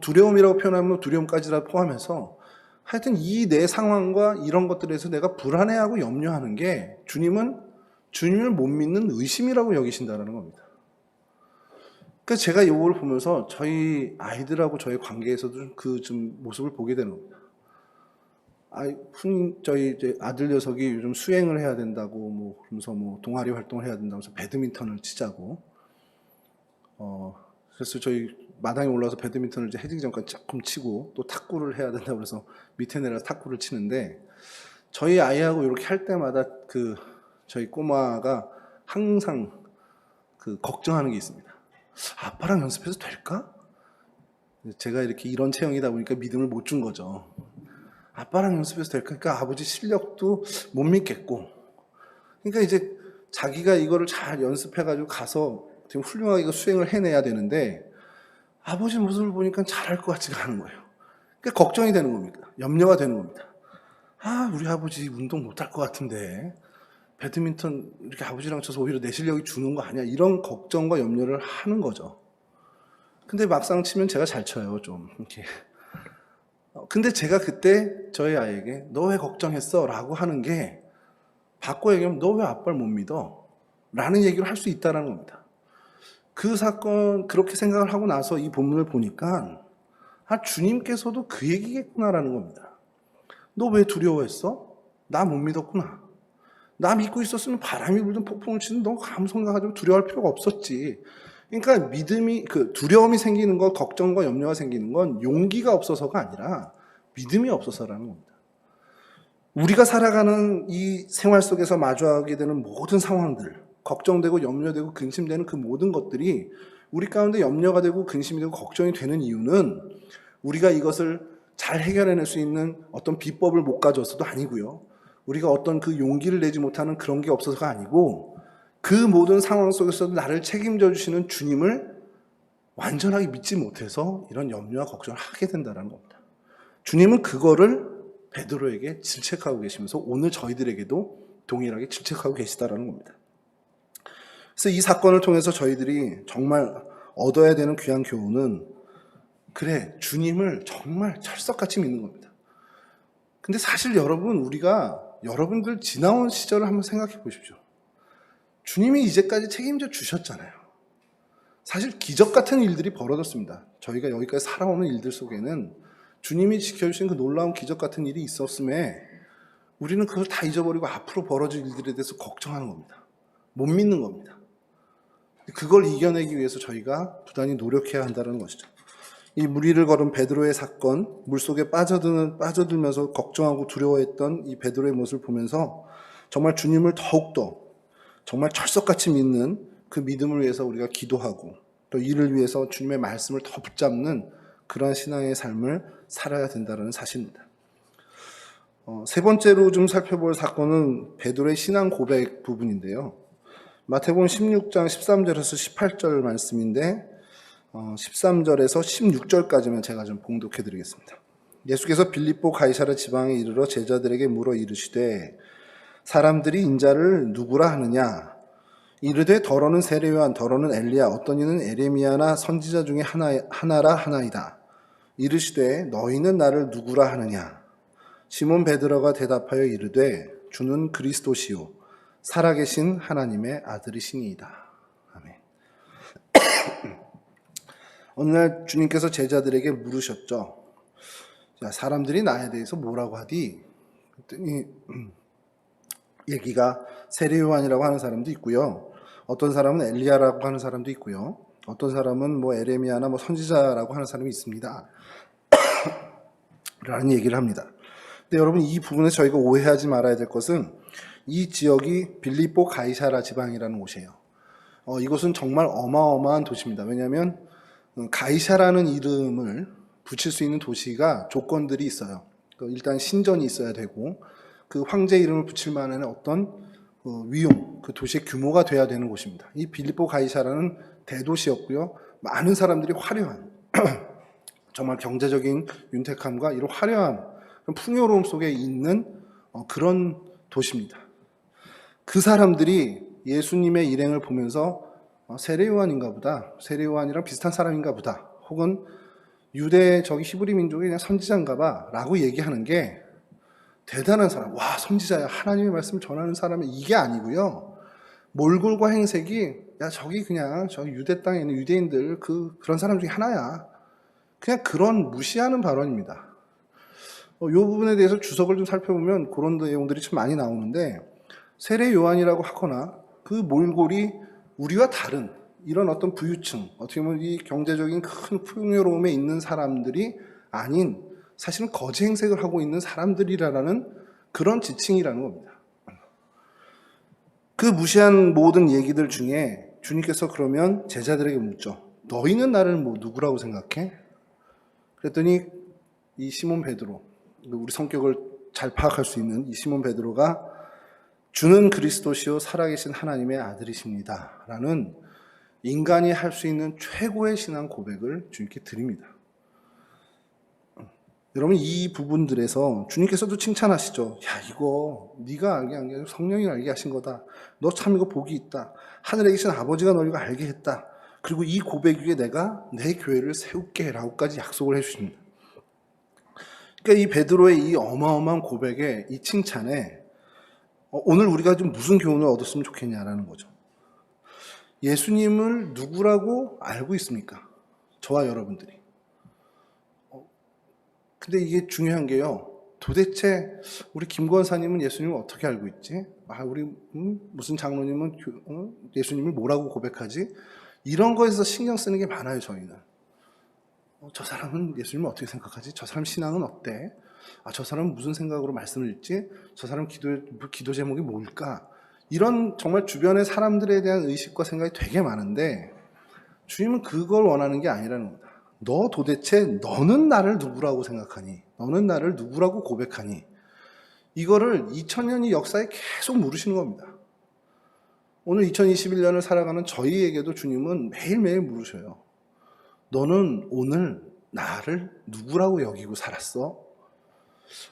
두려움이라고 표현하면 두려움까지라 포함해서 하여튼 이 내 상황과 이런 것들에서 내가 불안해하고 염려하는 게 주님을 못 믿는 의심이라고 여기신다는 겁니다. 그래서 제가 이걸 보면서 저희 아이들하고 저희 관계에서도 그 좀 모습을 보게 되는 겁니다. 저희 이제 아들 녀석이 요즘 수행을 해야 된다고 그러면서 동아리 활동을 해야 된다면서 배드민턴을 치자고. 그래서 저희 마당에 올라와서 배드민턴을 이제 해지기 전까지 조금 치고 또 탁구를 해야 된다고 그래서 밑에 내려서 탁구를 치는데 저희 아이하고 이렇게 할 때마다 저희 꼬마가 항상 그 걱정하는 게 있습니다. 아빠랑 연습해서 될까? 제가 이렇게 이런 체형이다 보니까 믿음을 못 준 거죠. 아빠랑 연습해서 될까? 그러니까 아버지 실력도 못 믿겠고, 그러니까 이제 자기가 이거를 잘 연습해가지고 가서 지금 훌륭하게 수행을 해내야 되는데 아버지 모습을 보니까 잘할 것 같지가 않은 거예요. 그러니까 걱정이 되는 겁니다. 염려가 되는 겁니다. 우리 아버지 운동 못할 것 같은데 배드민턴 이렇게 아버지랑 쳐서 오히려 내 실력이 주는 거 아니야? 이런 걱정과 염려를 하는 거죠. 근데 막상 치면 제가 잘 쳐요, 좀 이렇게. 근데 제가 그때 저희 아이에게 너 왜 걱정했어? 라고 하는 게 바꿔 얘기하면 너 왜 아빠를 못 믿어? 라는 얘기를 할 수 있다는 겁니다. 그 사건 그렇게 생각을 하고 나서 이 본문을 보니까 주님께서도 그 얘기겠구나라는 겁니다. 너 왜 두려워했어? 나 못 믿었구나. 나 믿고 있었으면 바람이 불든 폭풍을 치든 너 아무 생각하지 두려워할 필요가 없었지. 그러니까 두려움이 생기는 것, 걱정과 염려가 생기는 건 용기가 없어서가 아니라 믿음이 없어서라는 겁니다. 우리가 살아가는 이 생활 속에서 마주하게 되는 모든 상황들, 걱정되고 염려되고 근심되는 그 모든 것들이 우리 가운데 염려가 되고 근심이 되고 걱정이 되는 이유는 우리가 이것을 잘 해결해낼 수 있는 어떤 비법을 못 가져서도 아니고요. 우리가 어떤 그 용기를 내지 못하는 그런 게 없어서가 아니고 그 모든 상황 속에서도 나를 책임져 주시는 주님을 완전하게 믿지 못해서 이런 염려와 걱정을 하게 된다는 겁니다. 주님은 그거를 베드로에게 질책하고 계시면서 오늘 저희들에게도 동일하게 질책하고 계시다는 겁니다. 그래서 이 사건을 통해서 저희들이 정말 얻어야 되는 귀한 교훈은 그래, 주님을 정말 철석같이 믿는 겁니다. 근데 사실 여러분들 지나온 시절을 한번 생각해 보십시오. 주님이 이제까지 책임져 주셨잖아요. 사실 기적 같은 일들이 벌어졌습니다. 저희가 여기까지 살아오는 일들 속에는 주님이 지켜주신 그 놀라운 기적 같은 일이 있었음에 우리는 그걸 다 잊어버리고 앞으로 벌어질 일들에 대해서 걱정하는 겁니다. 못 믿는 겁니다. 그걸 이겨내기 위해서 저희가 부단히 노력해야 한다는 것이죠. 이 무리를 걸은 베드로의 사건, 물속에 빠져들면서 걱정하고 두려워했던 이 베드로의 모습을 보면서 정말 주님을 더욱더 정말 철석같이 믿는 그 믿음을 위해서 우리가 기도하고 또 이를 위해서 주님의 말씀을 더 붙잡는 그러한 신앙의 삶을 살아야 된다는 사실입니다. 세 번째로 좀 살펴볼 사건은 베드로의 신앙 고백 부분인데요. 마태복음 16장 13절에서 18절 말씀인데 13절에서 16절까지만 제가 좀 봉독해 드리겠습니다. 예수께서 빌립보 가이사랴 지방에 이르러 제자들에게 물어 이르시되 사람들이 인자를 누구라 하느냐? 이르되 더러는 세례요한, 더러는 엘리야, 어떤 이는 에레미야나 선지자 중에 하나라 하나이다. 이르시되 너희는 나를 누구라 하느냐? 시몬 베드로가 대답하여 이르되 주는 그리스도시요 살아계신 하나님의 아들이시니이다. 아멘. 어느 날 주님께서 제자들에게 물으셨죠. 자, 사람들이 나에 대해서 뭐라고 하디? 그랬더니 얘기가 세례요한이라고 하는 사람도 있고요. 어떤 사람은 엘리야라고 하는 사람도 있고요. 어떤 사람은 에레미야나 선지자라고 하는 사람이 있습니다. 라는 얘기를 합니다. 근데 여러분 이 부분에서 저희가 오해하지 말아야 될 것은 이 지역이 빌립보 가이사랴 지방이라는 곳이에요. 이곳은 정말 어마어마한 도시입니다. 왜냐하면 가이사라는 이름을 붙일 수 있는 도시가 조건들이 있어요. 일단 신전이 있어야 되고 그 황제 이름을 붙일 만한 어떤 위용, 그 도시의 규모가 돼야 되는 곳입니다. 이 빌립보 가이사라는 대도시였고요. 많은 사람들이 화려한 정말 경제적인 윤택함과 이런 화려한 풍요로움 속에 있는 그런 도시입니다. 그 사람들이 예수님의 일행을 보면서 세례요한인가 보다, 세례요한이랑 비슷한 사람인가 보다, 혹은 유대 히브리 민족의 그냥 선지자인가 봐 라고 얘기하는 게 대단한 사람, 와 선지자야, 하나님의 말씀을 전하는 사람은 이게 아니고요. 몰골과 행색이 저기 유대 땅에 있는 유대인들 그런 사람 중에 하나야. 그냥 그런 무시하는 발언입니다. 이 부분에 대해서 주석을 좀 살펴보면 그런 내용들이 참 많이 나오는데 세례 요한이라고 하거나 그 몰골이 우리와 다른 이런 어떤 부유층, 어떻게 보면 이 경제적인 큰 풍요로움에 있는 사람들이 아닌 사실은 거지 행색을 하고 있는 사람들이라는 그런 지칭이라는 겁니다. 그 무시한 모든 얘기들 중에 주님께서 그러면 제자들에게 묻죠. 너희는 나를 뭐 누구라고 생각해? 그랬더니 이 시몬 베드로, 우리 성격을 잘 파악할 수 있는 이 시몬 베드로가 주는 그리스도시요 살아계신 하나님의 아들이십니다 라는 인간이 할 수 있는 최고의 신앙 고백을 주님께 드립니다. 여러분, 이 부분들에서 주님께서도 칭찬하시죠. 야, 이거 네가 알게 한 게 아니라 성령이 알게 하신 거다. 너 참 이거 복이 있다. 하늘에 계신 아버지가 너희가 알게 했다. 그리고 이 고백 위에 내가 내 교회를 세울게 라고까지 약속을 해주십니다. 그러니까 이 베드로의 이 어마어마한 고백에, 이 칭찬에 오늘 우리가 좀 무슨 교훈을 얻었으면 좋겠냐라는 거죠. 예수님을 누구라고 알고 있습니까? 저와 여러분들이. 근데 이게 중요한 게요. 도대체 우리 김 권사님은 예수님을 어떻게 알고 있지? 우리 무슨 장로님은 예수님을 뭐라고 고백하지? 이런 거에서 신경 쓰는 게 많아요, 저희는. 저 사람은 예수님을 어떻게 생각하지? 저 사람 신앙은 어때? 저 사람은 무슨 생각으로 말씀을 읽지? 저 사람 기도 제목이 뭘까? 이런 정말 주변의 사람들에 대한 의식과 생각이 되게 많은데 주님은 그걸 원하는 게 아니라는 겁니다. 너 도대체 너는 나를 누구라고 생각하니? 너는 나를 누구라고 고백하니? 이거를 2000년의 역사에 계속 물으시는 겁니다. 오늘 2021년을 살아가는 저희에게도 주님은 매일매일 물으셔요. 너는 오늘 나를 누구라고 여기고 살았어?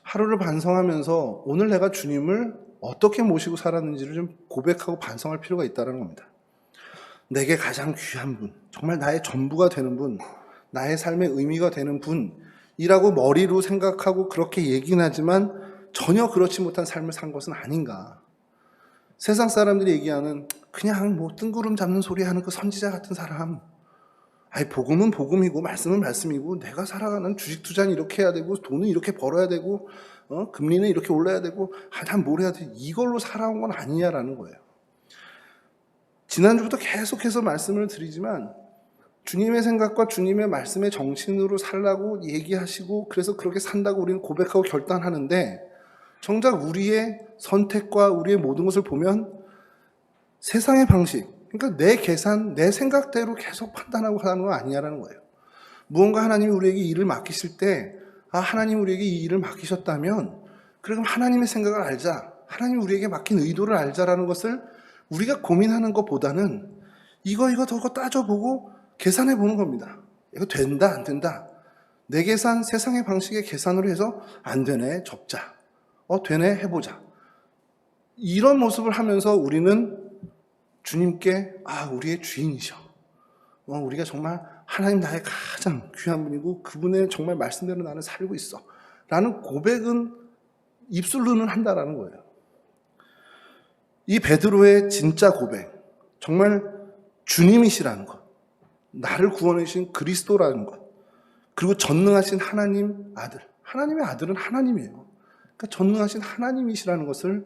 하루를 반성하면서 오늘 내가 주님을 어떻게 모시고 살았는지를 좀 고백하고 반성할 필요가 있다는 겁니다. 내게 가장 귀한 분, 정말 나의 전부가 되는 분, 나의 삶의 의미가 되는 분이라고 머리로 생각하고 그렇게 얘기는 하지만 전혀 그렇지 못한 삶을 산 것은 아닌가. 세상 사람들이 얘기하는 그냥 뭐 뜬구름 잡는 소리 하는 그 선지자 같은 사람. 복음은 복음이고 말씀은 말씀이고 내가 살아가는 주식 투자는 이렇게 해야 되고 돈은 이렇게 벌어야 되고 금리는 이렇게 올라야 되고 난 뭘 해야 돼. 이걸로 살아온 건 아니냐라는 거예요. 지난주부터 계속해서 말씀을 드리지만 주님의 생각과 주님의 말씀의 정신으로 살라고 얘기하시고 그래서 그렇게 산다고 우리는 고백하고 결단하는데 정작 우리의 선택과 우리의 모든 것을 보면 세상의 방식, 그러니까 내 계산, 내 생각대로 계속 판단하고 하는 건 아니냐라는 거예요. 무언가 하나님이 우리에게 일을 맡기실 때 하나님 우리에게 이 일을 맡기셨다면 그럼 하나님의 생각을 알자, 하나님이 우리에게 맡긴 의도를 알자라는 것을 우리가 고민하는 것보다는 이거 저거 따져보고 계산해 보는 겁니다. 이거 된다 안 된다. 내 계산, 세상의 방식의 계산으로 해서 안 되네, 접자. 되네, 해보자. 이런 모습을 하면서 우리는 주님께 우리의 주인이셔. 우리가 정말 하나님 나의 가장 귀한 분이고 그분의 정말 말씀대로 나는 살고 있어. 라는 고백은 입술로는 한다라는 거예요. 이 베드로의 진짜 고백, 정말 주님이시라는 것, 나를 구원해 주신 그리스도라는 것, 그리고 전능하신 하나님 아들, 하나님의 아들은 하나님이에요. 그러니까 전능하신 하나님이시라는 것을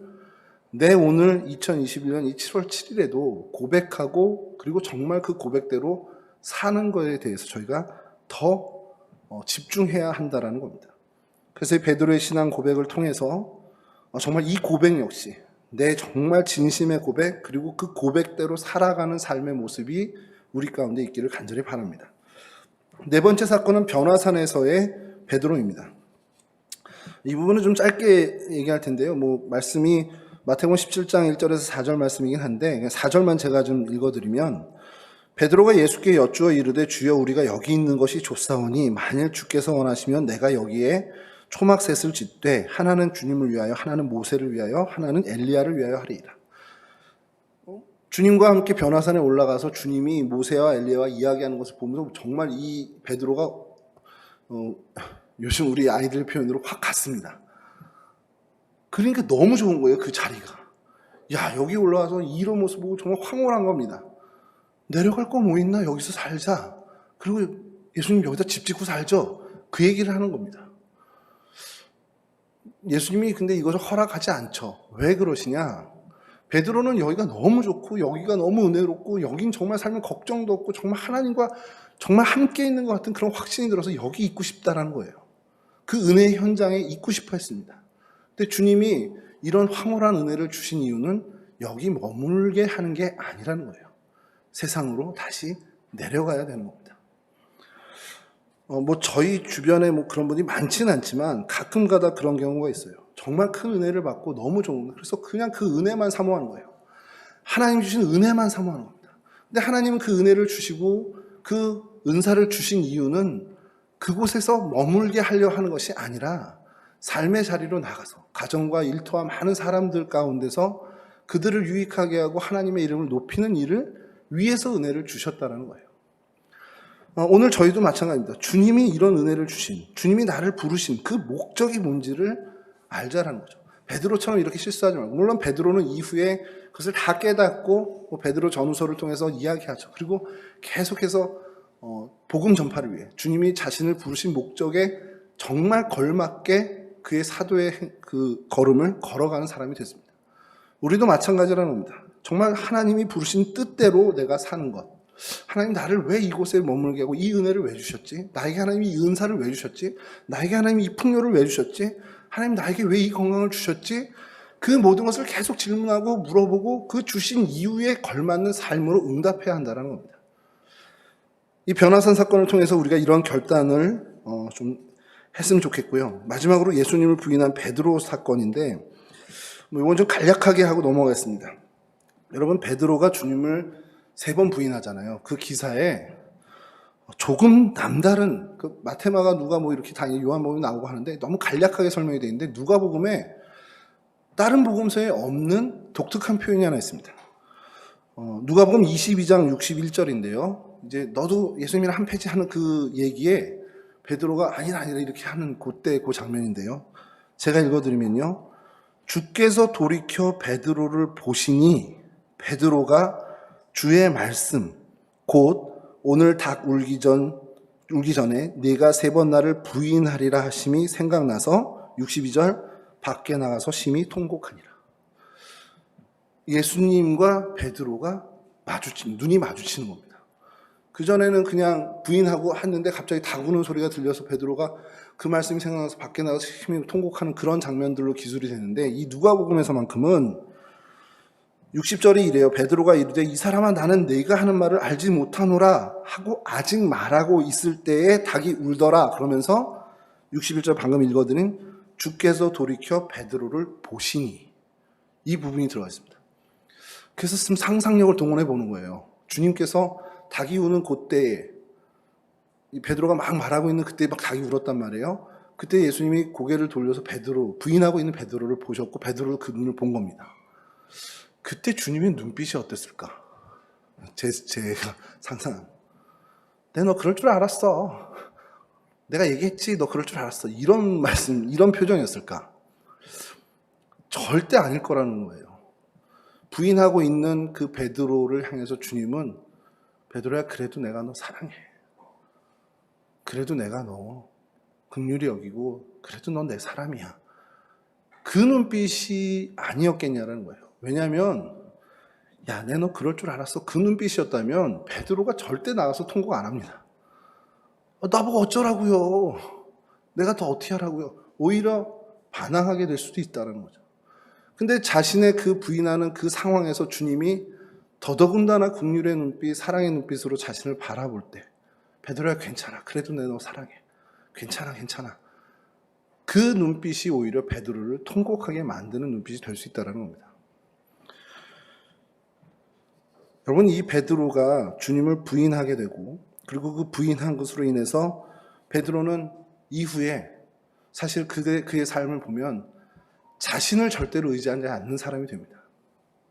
내 오늘 2021년 이 7월 7일에도 고백하고 그리고 정말 그 고백대로 사는 것에 대해서 저희가 더 집중해야 한다라는 겁니다. 그래서 이 베드로의 신앙 고백을 통해서 정말 이 고백 역시 내 정말 진심의 고백 그리고 그 고백대로 살아가는 삶의 모습이 우리 가운데 있기를 간절히 바랍니다. 네 번째 사건은 변화산에서의 베드로입니다. 이 부분은 좀 짧게 얘기할 텐데요. 말씀이 마태복음 17장 1절에서 4절 말씀이긴 한데 4절만 제가 좀 읽어드리면 베드로가 예수께 여쭈어 이르되 주여 우리가 여기 있는 것이 좋사오니 만일 주께서 원하시면 내가 여기에 초막셋을 짓되 하나는 주님을 위하여 하나는 모세를 위하여 하나는 엘리야를 위하여 하리이다. 주님과 함께 변화산에 올라가서 주님이 모세와 엘리야와 이야기하는 것을 보면서 정말 이 베드로가 요즘 우리 아이들 표현으로 확 갔습니다. 그러니까 너무 좋은 거예요, 그 자리가. 여기 올라와서 이런 모습 보고 정말 황홀한 겁니다. 내려갈 거 뭐 있나? 여기서 살자. 그리고 예수님 여기다 집 짓고 살죠. 그 얘기를 하는 겁니다. 예수님이 근데 이것을 허락하지 않죠. 왜 그러시냐? 베드로는 여기가 너무 좋고 여기가 너무 은혜롭고 여긴 정말 살면 걱정도 없고 정말 하나님과 정말 함께 있는 것 같은 그런 확신이 들어서 여기 있고 싶다라는 거예요. 그 은혜의 현장에 있고 싶어 했습니다. 근데 주님이 이런 황홀한 은혜를 주신 이유는 여기 머물게 하는 게 아니라는 거예요. 세상으로 다시 내려가야 되는 겁니다. 저희 주변에 그런 분이 많지는 않지만 가끔 가다 그런 경우가 있어요. 정말 큰 은혜를 받고 너무 좋은, 그래서 그냥 그 은혜만 사모하는 거예요. 하나님 주신 은혜만 사모하는 겁니다. 근데 하나님은 그 은혜를 주시고 그 은사를 주신 이유는 그곳에서 머물게 하려 하는 것이 아니라 삶의 자리로 나가서 가정과 일터와 많은 사람들 가운데서 그들을 유익하게 하고 하나님의 이름을 높이는 일을 위해서 은혜를 주셨다는 거예요. 오늘 저희도 마찬가지입니다. 주님이 이런 은혜를 주신, 주님이 나를 부르신 그 목적이 뭔지를 알자라는 거죠. 베드로처럼 이렇게 실수하지 말고, 물론 베드로는 이후에 그것을 다 깨닫고 베드로 전후서를 통해서 이야기하죠. 그리고 계속해서 복음 전파를 위해 주님이 자신을 부르신 목적에 정말 걸맞게 그의 사도의 그 걸음을 걸어가는 사람이 됐습니다. 우리도 마찬가지라는 겁니다. 정말 하나님이 부르신 뜻대로 내가 사는 것. 하나님 나를 왜 이곳에 머물게 하고 이 은혜를 왜 주셨지? 나에게 하나님이 이 은사를 왜 주셨지? 나에게 하나님이 이 풍요를 왜 주셨지? 하나님 나에게 왜 이 건강을 주셨지? 그 모든 것을 계속 질문하고 물어보고 그 주신 이유에 걸맞는 삶으로 응답해야 한다는 겁니다. 이 변화산 사건을 통해서 우리가 이런 결단을 좀 했으면 좋겠고요. 마지막으로 예수님을 부인한 베드로 사건인데 이건 좀 간략하게 하고 넘어가겠습니다. 여러분, 베드로가 주님을 3번 부인하잖아요. 그 기사에 조금 남다른 마테마가 누가 이렇게 당연히 요한복음이 나오고 하는데 너무 간략하게 설명이 되어 있는데 누가복음에 다른 복음서에 없는 독특한 표현이 하나 있습니다. 누가복음 22장 61절인데요. 이제 너도 예수님이랑 한 패지 하는 그 얘기에 베드로가 아니라 이렇게 하는 그때 그 장면인데요. 제가 읽어드리면요. 주께서 돌이켜 베드로를 보시니 베드로가 주의 말씀 곧 오늘 닭 울기 전에 네가 3번 나를 부인하리라 하심이 생각나서 62절 밖에 나가서 심히 통곡하니라. 예수님과 베드로가 눈이 마주치는 겁니다. 그전에는 그냥 부인하고 했는데 갑자기 닭 우는 소리가 들려서 베드로가 그 말씀이 생각나서 밖에 나가서 심히 통곡하는 그런 장면들로 기술이 되는데 이 누가복음에서만큼은 60절이 이래요. 베드로가 이르되 이 사람아 나는 네가 하는 말을 알지 못하노라 하고 아직 말하고 있을 때에 닭이 울더라. 그러면서 61절 방금 읽어드린 주께서 돌이켜 베드로를 보시니 이 부분이 들어가 있습니다. 그래서 지금 상상력을 동원해 보는 거예요. 주님께서 닭이 우는 그때에 베드로가 막 말하고 있는 그때 막 닭이 울었단 말이에요. 그때 예수님이 고개를 돌려서 부인하고 있는 베드로를 보셨고 베드로도 그 눈을 본 겁니다. 그때 주님의 눈빛이 어땠을까? 제가 상상합니다. 내가 너 그럴 줄 알았어. 내가 얘기했지, 너 그럴 줄 알았어. 이런 말씀, 이런 표정이었을까? 절대 아닐 거라는 거예요. 부인하고 있는 그 베드로를 향해서 주님은 베드로야, 그래도 내가 너 사랑해. 그래도 내가 너 긍휼히 여기고 그래도 넌 내 사람이야. 그 눈빛이 아니었겠냐라는 거예요. 왜냐하면 야, 내 너 그럴 줄 알았어. 그 눈빛이었다면 베드로가 절대 나가서 통곡 안 합니다. 나보고 어쩌라고요. 내가 더 어떻게 하라고요. 오히려 반항하게 될 수도 있다는 거죠. 근데 자신의 그 부인하는 그 상황에서 주님이 더더군다나 긍휼의 눈빛, 사랑의 눈빛으로 자신을 바라볼 때 베드로야 괜찮아. 그래도 내 너 사랑해. 괜찮아. 그 눈빛이 오히려 베드로를 통곡하게 만드는 눈빛이 될 수 있다는 겁니다. 여러분, 이 베드로가 주님을 부인하게 되고 그리고 그 부인한 것으로 인해서 베드로는 이후에 사실 그의 삶을 보면 자신을 절대로 의지하지 않는 사람이 됩니다.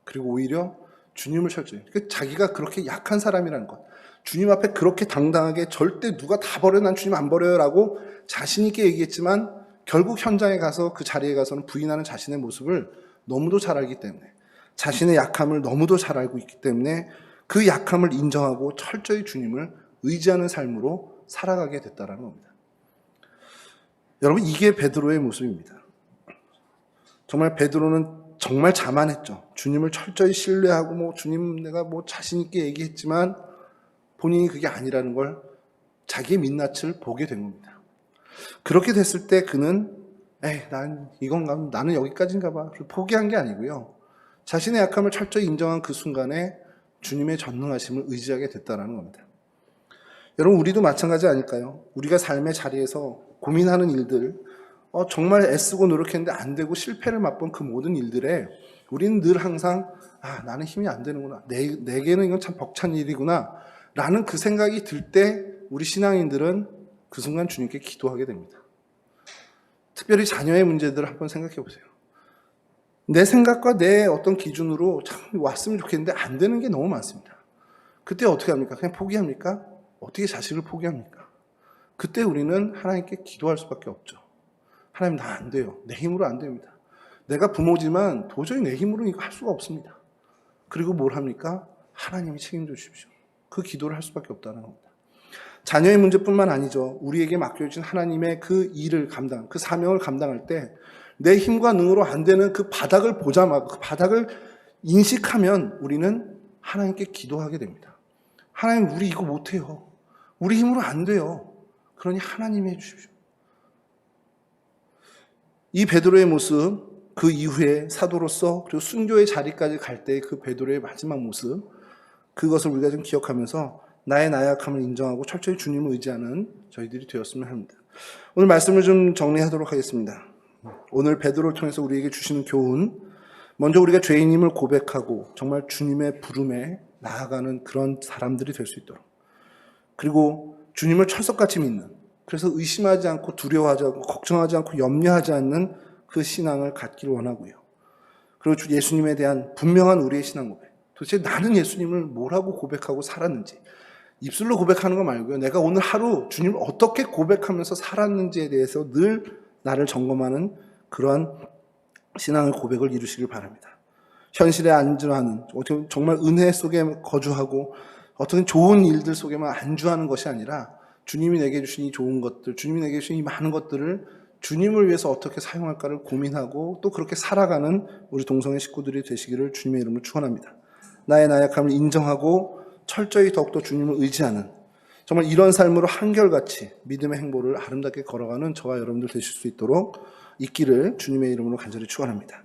그리고 오히려 주님을 철저히, 자기가 그렇게 약한 사람이라는 것, 주님 앞에 그렇게 당당하게 절대 누가 다 버려, 난 주님 안 버려요 라고 자신 있게 얘기했지만 결국 현장에 가서 그 자리에 가서는 부인하는 자신의 모습을 너무도 잘 알기 때문에, 자신의 약함을 너무도 잘 알고 있기 때문에 그 약함을 인정하고 철저히 주님을 의지하는 삶으로 살아가게 됐다는 겁니다. 여러분, 이게 베드로의 모습입니다. 정말 베드로는 정말 자만했죠. 주님을 철저히 신뢰하고 주님 내가 자신 있게 얘기했지만 본인이 그게 아니라는 걸 자기의 민낯을 보게 된 겁니다. 그렇게 됐을 때 그는 나는 여기까지인가 봐. 포기한 게 아니고요. 자신의 약함을 철저히 인정한 그 순간에 주님의 전능하심을 의지하게 됐다는 겁니다. 여러분, 우리도 마찬가지 아닐까요? 우리가 삶의 자리에서 고민하는 일들, 정말 애쓰고 노력했는데 안 되고 실패를 맛본 그 모든 일들에 우리는 늘 항상 나는 힘이 안 되는구나. 내게는 이건 참 벅찬 일이구나. 라는 그 생각이 들 때 우리 신앙인들은 그 순간 주님께 기도하게 됩니다. 특별히 자녀의 문제들을 한번 생각해 보세요. 내 생각과 내 어떤 기준으로 참 왔으면 좋겠는데 안 되는 게 너무 많습니다. 그때 어떻게 합니까? 그냥 포기합니까? 어떻게 자식을 포기합니까? 그때 우리는 하나님께 기도할 수밖에 없죠. 하나님, 나 안 돼요. 내 힘으로 안 됩니다. 내가 부모지만 도저히 내 힘으로 이거 할 수가 없습니다. 그리고 뭘 합니까? 하나님이 책임져 주십시오. 그 기도를 할 수밖에 없다는 겁니다. 자녀의 문제뿐만 아니죠. 우리에게 맡겨진 하나님의 그 일을 그 사명을 감당할 때 내 힘과 능으로 안 되는 그 바닥을 보자마자 그 바닥을 인식하면 우리는 하나님께 기도하게 됩니다. 하나님, 우리 이거 못해요. 우리 힘으로 안 돼요. 그러니 하나님이 해주십시오. 이 베드로의 모습, 그 이후에 사도로서 그리고 순교의 자리까지 갈 때 그 베드로의 마지막 모습, 그것을 우리가 좀 기억하면서 나의 나약함을 인정하고 철저히 주님을 의지하는 저희들이 되었으면 합니다. 오늘 말씀을 좀 정리하도록 하겠습니다. 오늘 베드로를 통해서 우리에게 주시는 교훈, 먼저 우리가 죄인임을 고백하고 정말 주님의 부름에 나아가는 그런 사람들이 될 수 있도록, 그리고 주님을 철석같이 믿는, 그래서 의심하지 않고 두려워하지 않고 걱정하지 않고 염려하지 않는 그 신앙을 갖기를 원하고요. 그리고 주 예수님에 대한 분명한 우리의 신앙 고백, 도대체 나는 예수님을 뭐라고 고백하고 살았는지, 입술로 고백하는 거 말고요, 내가 오늘 하루 주님을 어떻게 고백하면서 살았는지에 대해서 늘 나를 점검하는 그러한 신앙의 고백을 이루시길 바랍니다. 현실에 안주하는, 정말 은혜 속에 거주하고 어떤 좋은 일들 속에만 안주하는 것이 아니라 주님이 내게 주신 이 좋은 것들, 주님이 내게 주신 이 많은 것들을 주님을 위해서 어떻게 사용할까를 고민하고 또 그렇게 살아가는 우리 동성애 식구들이 되시기를 주님의 이름으로 축원합니다. 나의 나약함을 인정하고 철저히 더욱더 주님을 의지하는, 정말 이런 삶으로 한결같이 믿음의 행보를 아름답게 걸어가는 저와 여러분들 되실 수 있도록 있기를 주님의 이름으로 간절히 축원합니다.